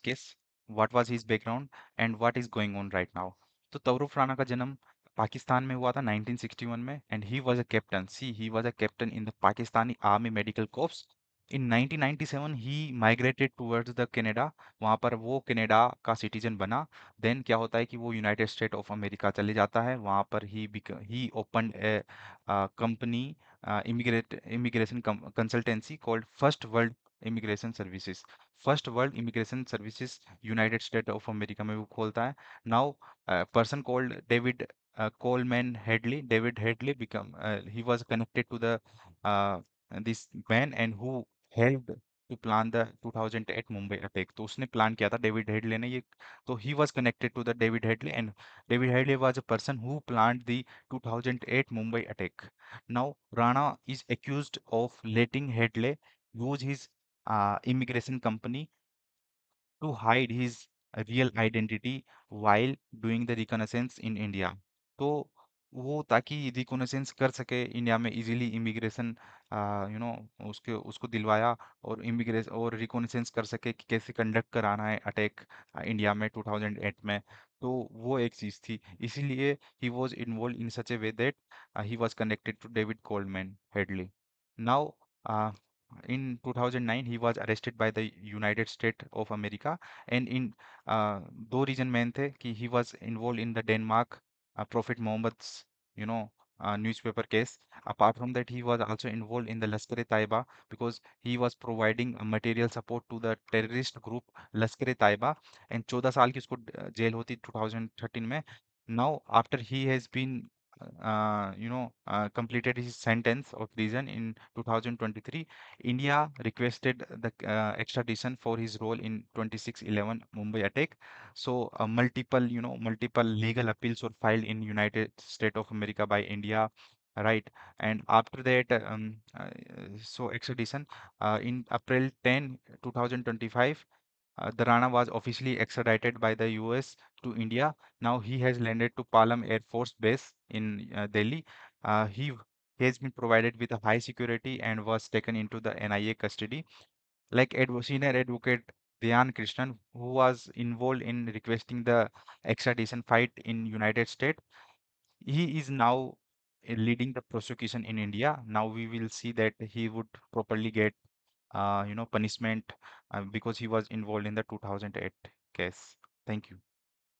case, what was his background, and what is going on right now. तो तौरुफ राणा का जन्म पाकिस्तान में हुआ था 1961 में, and he was a captain. See, he was a captain in the Pakistani Army Medical Corps. In 1997 he migrated towards the Canada. वहाँ पर वो कनाडा का सिटीजन बना. देन क्या होता है कि वो यूनाइटेड स्टेट ऑफ अमेरिका चले जाता है. वहाँ पर ही open a company, immigration consultancy called First World Immigration Services. First World Immigration Services United State of America में वो खोलता है. Now person called David Coleman Headley. David Headley become he was connected to the this man and who helped to plan the 2008 Mumbai attack. तो उसने plan किया था David Hadlee ने ये. तो he was connected to the David Headley, and David Headley was a person who planned the 2008 Mumbai attack. Now Rana is accused of letting Headley use his immigration company to hide his real identity while doing the reconnaissance in India. तो वो ताकि recognitions कर सके India में easily immigration, you know, उसके उसको दिलवाया, और इमिग्रेशन और रिकॉग्निशंस कर सके कि कैसे कंडक्ट कराना है अटैक इंडिया में 2008 में. तो वो एक चीज़ थी, इसीलिए ही was involved in such a way that he was connected to David Coleman Headley. Now in 2009 he was arrested by the United States of America, and in दो रीजन मेन थे कि he was involved in the Denmark Prophet Muhammad's, you know, newspaper case. Apart from that, he was also involved in the Lashkar-e-Taiba because he was providing material support to the terrorist group Lashkar-e-Taiba, and 14 साल की उसको jail होती 2013 में. Now after he has been completed his sentence of prison in 2023, India requested the extradition for his role in 26/11 Mumbai attack. So multiple legal appeals were filed in United States of America by India, right? And after that, so extradition in April 10, 2025. The Rana was officially extradited by the US to India. Now he has landed to Palam Air Force Base in Delhi. He has been provided with a high security and was taken into the NIA custody. Like senior advocate Dhyan Krishnan, who was involved in requesting the extradition fight in United States, he is now leading the prosecution in India. Now we will see that he would properly get punishment because he was involved in the 2008 case. Thank you.